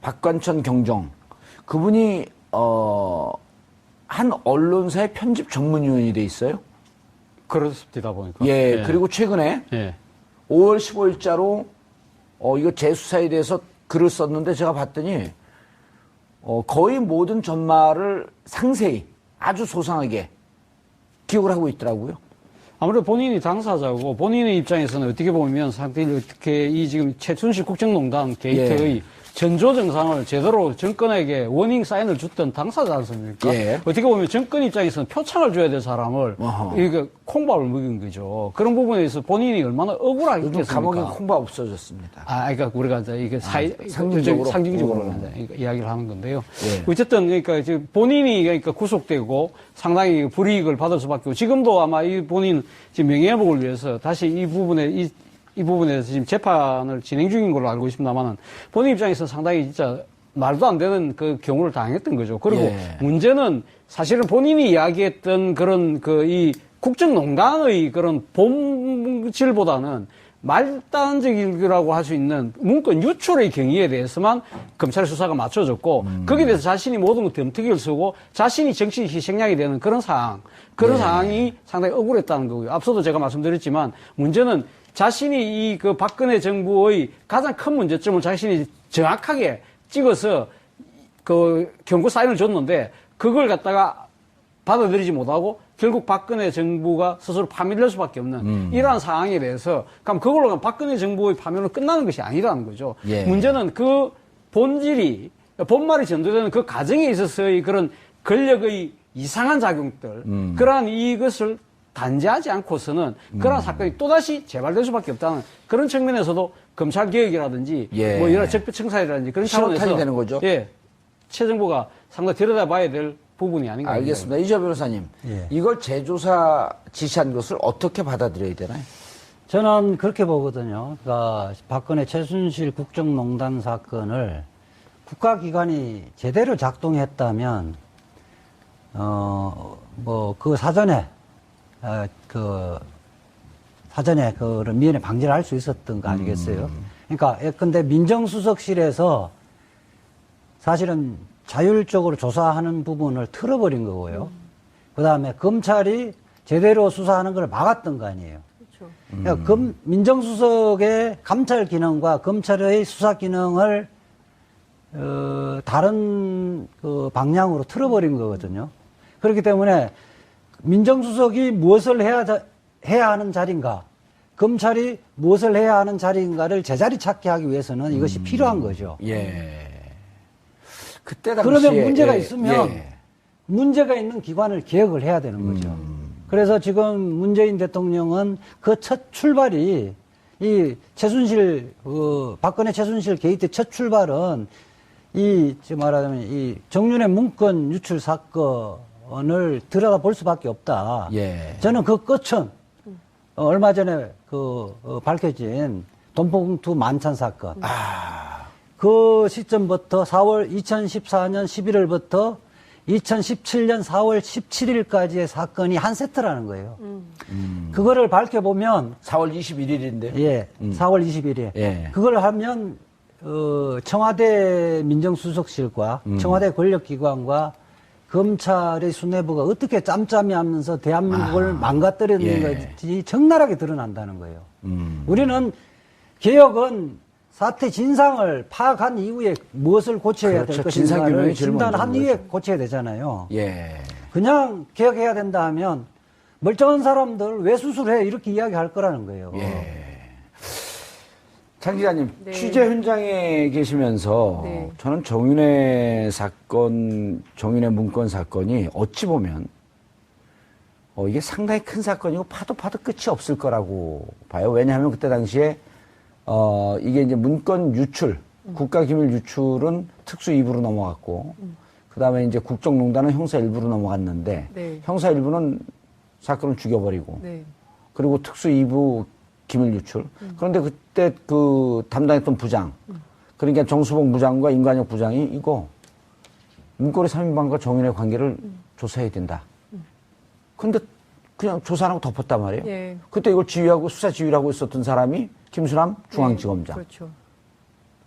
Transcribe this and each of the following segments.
박관천 경정 그분이 한 언론사의 편집 전문위원이 돼 있어요. 그렇습니다 보니까. 예, 그리고 최근에 5월 15일자로 이거 재수사에 대해서 글을 썼는데 제가 봤더니 거의 모든 전말을 상세히 아주 소상하게 기억을 하고 있더라고요. 아무래도 본인이 당사자고 본인의 입장에서는 어떻게 보면 상당히 어떻게 이 지금 최순실 국정농단 게이트의 전조 정상을 제대로 정권에게 워닝 사인을 줬던 당사자 않습니까? 어떻게 보면 정권 입장에서는 표창을 줘야 될 사람을 이게 콩밥을 먹인 거죠. 그런 부분에서 본인이 얼마나 억울하겠습니까? 감옥에 콩밥 없어졌습니다. 그러니까 우리가 이제 이게 상징적으로 이야기를 하는 건데요. 어쨌든 그러니까 지금 본인이 그러니까 구속되고 상당히 불이익을 받을 수밖에 없고 지금도 아마 이 본인 지금 명예회복을 위해서 다시 이 부분에서 지금 재판을 진행 중인 걸로 알고 있습니다만은 본인 입장에서 상당히 진짜 말도 안 되는 그 경우를 당했던 거죠. 그리고 문제는 사실은 본인이 이야기했던 그런 이 국정농단의 그런 본질보다는 말단적이라고 할 수 있는 문건 유출의 경위에 대해서만 검찰 수사가 맞춰졌고 거기에 대해서 자신이 모든 것 덤터기를 쓰고 자신이 정치 희생양이 되는 그런 상황이 상당히 억울했다는 거고요. 앞서도 제가 말씀드렸지만 문제는 자신이 이 그 박근혜 정부의 가장 큰 문제점을 자신이 정확하게 찍어서 그 경고 사인을 줬는데 그걸 갖다가 받아들이지 못하고 결국 박근혜 정부가 스스로 파멸될 수밖에 없는 이러한 상황에 대해서 그럼 그걸로 가면 박근혜 정부의 파멸은 끝나는 것이 아니라는 거죠. 문제는 그 본질이 본말이 전도되는 그 과정에 있어서의 그런 권력의 이상한 작용들 그러한 이것을 단죄하지 않고서는 그러한 사건이 또다시 재발될 수밖에 없다는 그런 측면에서도 검찰 개혁이라든지 뭐 여러 적폐청산이라든지 그런 차원에서 되는 거죠. 최 정부가 상당히 들여다봐야 될 부분이 아닌가. 알겠습니다. 이재 변호사님, 이걸 재조사 지시한 것을 어떻게 받아들여야 되나요? 저는 그렇게 보거든요. 그러니까 박근혜 최순실 국정농단 사건을 국가기관이 제대로 작동했다면 뭐 그 사전에 그런 미연에 방지를 할 수 있었던 거 아니겠어요? 그러니까 예컨대 민정수석실에서 사실은 자율적으로 조사하는 부분을 틀어버린 거고요. 그 다음에 검찰이 제대로 수사하는 걸 막았던 거 아니에요. 그렇죠. 그러니까 민정수석의 감찰 기능과 검찰의 수사 기능을 다른 그 방향으로 틀어버린 거거든요. 그렇기 때문에 민정수석이 무엇을 해야 하는 자리인가, 검찰이 무엇을 해야 하는 자리인가를 제자리 찾게 하기 위해서는 이것이 필요한 거죠. 그때 당시에 그러면 문제가 있으면 문제가 있는 기관을 개혁을 해야 되는 거죠. 그래서 지금 문재인 대통령은 그 첫 출발이 이 박근혜 최순실 게이트 첫 출발은 지금 말하자면 이 정윤의 문건 유출 사건을 들여다볼 수밖에 없다. 저는 그 끝은 얼마 전에 밝혀진 돈봉투 만찬 사건. 그 시점부터 2014년 11월부터 2017년 4월 17일까지의 사건이 한 세트라는 거예요. 그거를 밝혀보면 4월 21일인데. 4월 20일에. 그걸 하면 청와대 민정수석실과 청와대 권력기관과 검찰의 수뇌부가 어떻게 짬짬이 하면서 대한민국을 망가뜨렸는지 적나라하게 드러난다는 거예요. 우리는 개혁은 사태 진상을 파악한 이후에 무엇을 고쳐야 될 것인가를 진단한 이후에 고쳐야 되잖아요. 그냥 개혁해야 된다 하면 멀쩡한 사람들 왜 수술해 이렇게 이야기할 거라는 거예요. 장 기자님, 취재 현장에 계시면서 저는 정윤회 문건 사건이 어찌 보면 이게 상당히 큰 사건이고 파도 끝이 없을 거라고 봐요. 왜냐하면 그때 당시에 이게 이제 문건 유출, 국가기밀 유출은 특수 2부로 넘어갔고, 그 다음에 이제 국정농단은 형사 1부로 넘어갔는데, 형사 1부는 사건을 죽여버리고, 그리고 특수 2부 기밀 유출. 그런데 그때 담당했던 부장, 그러니까 정수봉 부장과 임관혁 부장이 이거 문고리 3인방과 정윤의 관계를 조사해야 된다. 그런데 그냥 조사 안 하고 덮었단 말이에요. 그때 이걸 지휘하고 수사 지휘를 하고 있었던 사람이 김수남 중앙지검장.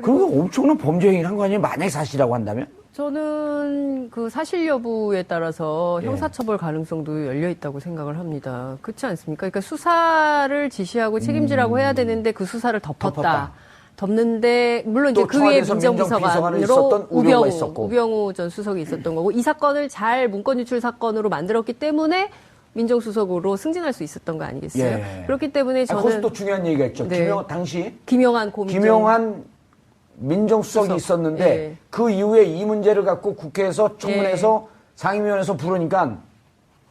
그리고 엄청난 범죄 행위를 한 거 아니에요? 만약에 사실이라고 한다면? 저는 그 사실 여부에 따라서 예. 형사처벌 가능성도 열려 있다고 생각을 합니다. 그렇지 않습니까? 그러니까 수사를 지시하고 책임지라고 해야 되는데 그 수사를 덮었다. 덮는데 물론 이제 그 위에 민정비서관으로 우병우 전 수석이 있었던 거고 이 사건을 잘 문건 유출 사건으로 만들었기 때문에 민정수석으로 승진할 수 있었던 거 아니겠어요? 예. 그렇기 때문에 저는 거기서 또 중요한 얘기가 있죠. 네. 김영한 민정수석이 수석. 있었는데 예. 그 이후에 이 문제를 갖고 국회에서 청문회에서 상임위원회에서 부르니까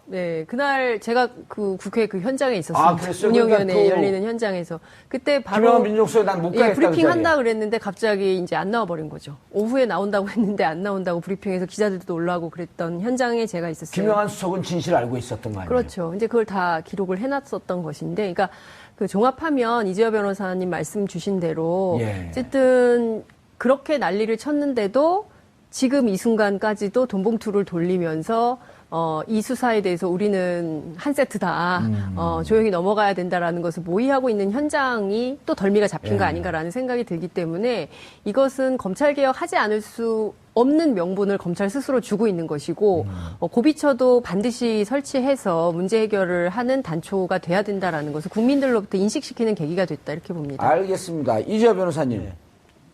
네, 그날 제가 그 국회 그 현장에 아, 있었습니다. 그랬어요? 운영위원회 그러니까 열리는 현장에서 그때 바로 김영한 민정수석이 난 못 가겠다. 브리핑 그 한다 그랬는데 갑자기 이제 안 나와버린 거죠. 오후에 나온다고 했는데 안 나온다고 브리핑에서 기자들도 올라오고 그랬던 현장에 제가 있었어요. 김영한 수석은 진실을 알고 있었던 거 아니에요? 그렇죠. 이제 그걸 다 기록을 해놨었던 것인데, 그러니까 그 종합하면 이재화 변호사님 말씀 주신 대로 예. 어쨌든 그렇게 난리를 쳤는데도 지금 이 순간까지도 돈봉투를 돌리면서 이 수사에 대해서 우리는 한 세트다. 조용히 넘어가야 된다라는 것을 모의하고 있는 현장이 또 덜미가 잡힌 거 아닌가라는 생각이 들기 때문에 이것은 검찰개혁하지 않을 수 없는 명분을 검찰 스스로 주고 있는 것이고 고비처도 반드시 설치해서 문제 해결을 하는 단초가 돼야 된다라는 것을 국민들로부터 인식시키는 계기가 됐다 이렇게 봅니다. 알겠습니다. 이재화 변호사님. 네.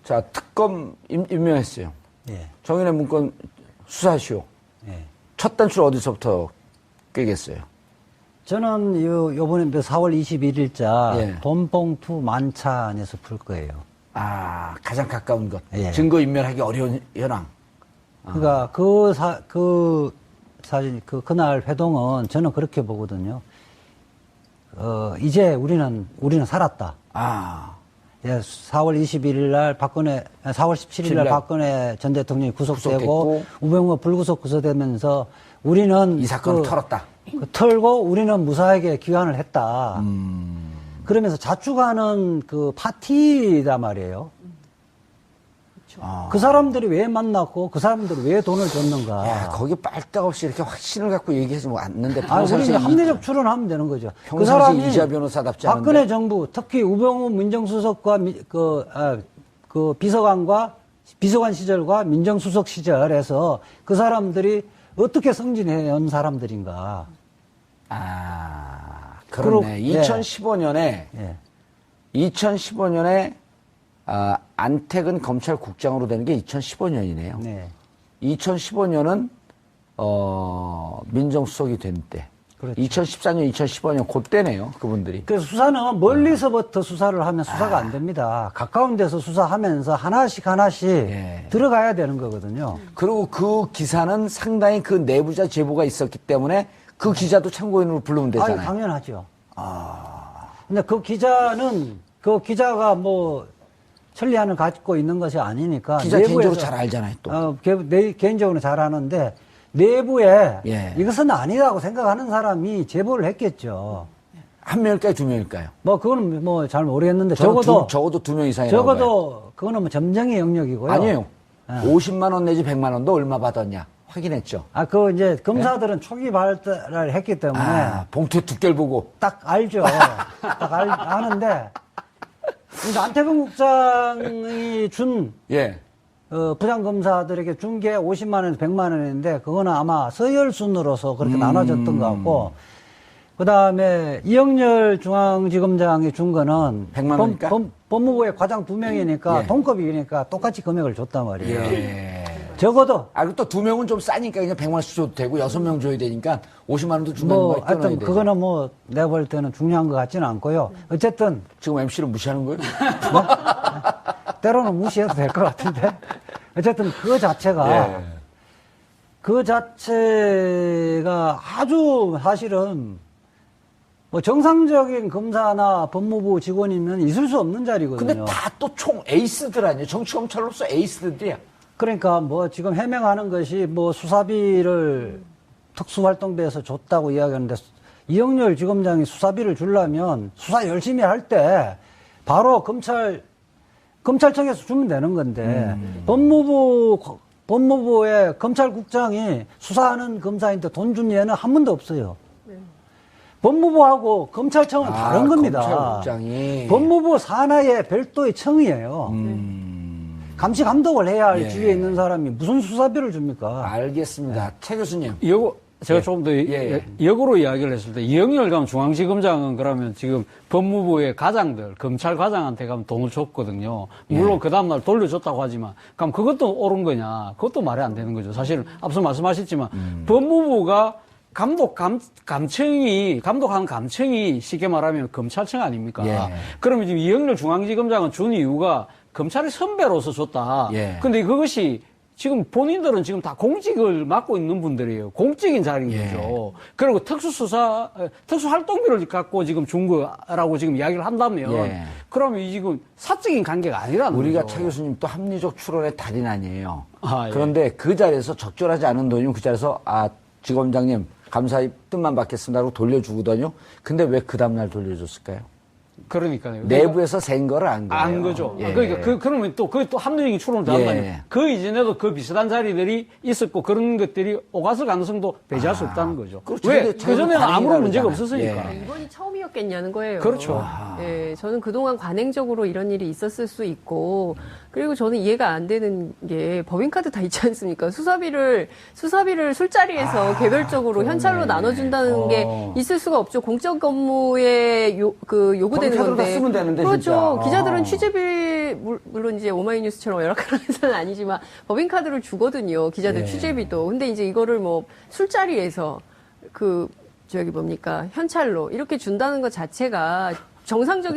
자, 특검 임명했어요. 예. 정윤의 문건 수사시오. 예. 첫 단추를 어디서부터 꿰겠어요? 저는 요번에 4월 21일자 예. 돈봉투 만찬에서 풀 거예요. 아, 가장 가까운 것. 예. 증거 인멸하기 어려운 현황. 그러니까 그날 회동은 저는 그렇게 보거든요. 이제 우리는 살았다. 아. 예, 4월 21일 날 4월 17일 날 박근혜 전 대통령이 구속되고 우병우가 불구속 구속되면서 우리는 이 사건을 털었다. 털고 우리는 무사하게 귀환을 했다. 그러면서 자축하는 그 파티다 말이에요. 그 사람들이 왜 만났고 그 사람들이 왜 돈을 줬는가. 야, 거기 빨딱 없이 이렇게 확신을 갖고 얘기해서 왔는데 우리는 합리적 추론하면 되는 거죠. 그 사람이 이재화 변호사답지 않은데. 박근혜 정부, 특히 우병우 민정수석과 그 비서관과 비서관 시절과 민정수석 시절에서 그 사람들이 어떻게 승진해 온 사람들인가. 아, 그렇네. 2015년에 예. 2015년에 안택은 검찰국장으로 되는 게 2015년이네요. 네. 2015년은 민정수석이 된 때. 그렇죠. 2014년, 2015년 그때네요. 그분들이. 그래서 수사는 멀리서부터 수사를 하면 수사가 안 됩니다. 가까운 데서 수사하면서 하나씩 예. 들어가야 되는 거거든요. 그리고 그 기사는 상당히 그 내부자 제보가 있었기 때문에 그 기자도 참고인으로 부르면 되잖아요. 당연하죠. 근데 그 기자가 뭐 천리안을 갖고 있는 것이 아니니까. 기자 개인적으로 잘 알잖아요, 또. 개인적으로 잘 아는데, 내부에 예. 이것은 아니라고 생각하는 사람이 제보를 했겠죠. 한 명일까요, 두 명일까요? 뭐, 그건 뭐 잘 모르겠는데, 적어도 두 명 이상이라고. 적어도, 그거는 뭐 점쟁이 영역이고요. 아니에요. 50만원 내지 100만원 너 얼마 받았냐? 확인했죠. 이제 검사들은 초기 발달을 했기 때문에. 봉투 두께를 보고. 딱 알죠. 아는데, 이제 안태근 국장이 준, 예. 부장검사들에게 준 게 50만원에서 100만원인데, 그거는 아마 서열순으로서 그렇게 나눠졌던 것 같고, 그 다음에 이영렬 중앙지검장이 준 거는 100만 원이니까? 법무부의 과장 2명이니까 예. 동급이니까 똑같이 금액을 줬단 말이에요. 예. 적어도 그리고 또 두 명은 좀 싸니까 그냥 100만 원씩 줘도 되고 6명 줘야 되니까 50만 원도 준다는 뭐 거 끊어야 하여튼 되죠. 그거는 뭐 내가 볼 때는 중요한 것 같지는 않고요. 어쨌든 지금 MC를 무시하는 거예요? 때로는 무시해도 될 것 같은데 어쨌든 그 자체가 아주 사실은 뭐 정상적인 검사나 법무부 직원이면 있을 수 없는 자리거든요. 근데 다 또 총 에이스들 아니에요? 정치검찰로서 에이스들이야. 그러니까 뭐 지금 해명하는 것이 뭐 수사비를 특수활동비에서 줬다고 이야기하는데 이영렬 지검장이 수사비를 주려면 수사 열심히 할 때 바로 검찰청에서 주면 되는 건데 법무부의 검찰국장이 수사하는 검사인데 돈 준 예는 한 번도 없어요. 법무부하고 검찰청은 다른 겁니다. 검찰국장이. 법무부 산하의 별도의 청이에요. 감시 감독을 해야 할 예. 지위에 있는 사람이 무슨 수사비를 줍니까? 알겠습니다. 최 교수님. 제가 예. 조금 더 예. 역으로 이야기를 했을 때 이영렬 가면 중앙지검장은 그러면 지금 법무부의 과장들 검찰 과장한테 가면 돈을 줬거든요. 물론 예. 그 다음날 돌려줬다고 하지만 그럼 그것도 옳은 거냐? 그것도 말이 안 되는 거죠. 사실 앞서 말씀하셨지만 법무부가 감독한 감청이 쉽게 말하면 검찰청 아닙니까? 예. 그러면 지금 이영렬 중앙지검장은 준 이유가 검찰의 선배로서 줬다. 예. 근데 그것이 지금 본인들은 지금 다 공직을 맡고 있는 분들이에요. 공적인 자리인 예. 거죠. 그리고 특수활동비를 갖고 지금 준 거라고 지금 이야기를 한다면, 예. 그러면 이 지금 사적인 관계가 아니라는 우리가 거죠. 최 교수님 또 합리적 추론의 달인 아니에요. 아, 예. 그런데 그 자리에서 적절하지 않은 돈이면 그 자리에서 지검장님 감사의 뜻만 받겠습니다 하고 돌려주거든요. 근데 왜 그 다음날 돌려줬을까요? 그러니까요. 내부에서 센 거를 안 거예요. 안 거죠. 예. 그러니까 그러면 또 그게 또 합리적인 추론을 한다면 예. 그 이전에도 그 비슷한 자리들이 있었고 그런 것들이 오갔을 가능성도 배제할 수 없다는 거죠. 그렇죠. 왜? 근데 그전에는 다른 아무런 문제가 일하잖아요. 없었으니까. 예. 이번이 처음이었겠냐는 거예요. 그렇죠. 예, 저는 그동안 관행적으로 이런 일이 있었을 수 있고, 그리고 저는 이해가 안 되는 게 법인카드 다 있지 않습니까? 수사비를 술자리에서 개별적으로 현찰로 나눠준다는 게 있을 수가 없죠. 공적 업무에 요구되는 법인카드로 다 건데. 쓰면 되는데, 그렇죠. 진짜. 기자들은 취재비, 물론 이제 오마이뉴스처럼 열악한 회사는 아니지만 법인카드를 주거든요. 기자들 예. 취재비도. 근데 이제 이거를 뭐 술자리에서 현찰로 이렇게 준다는 것 자체가 정상적인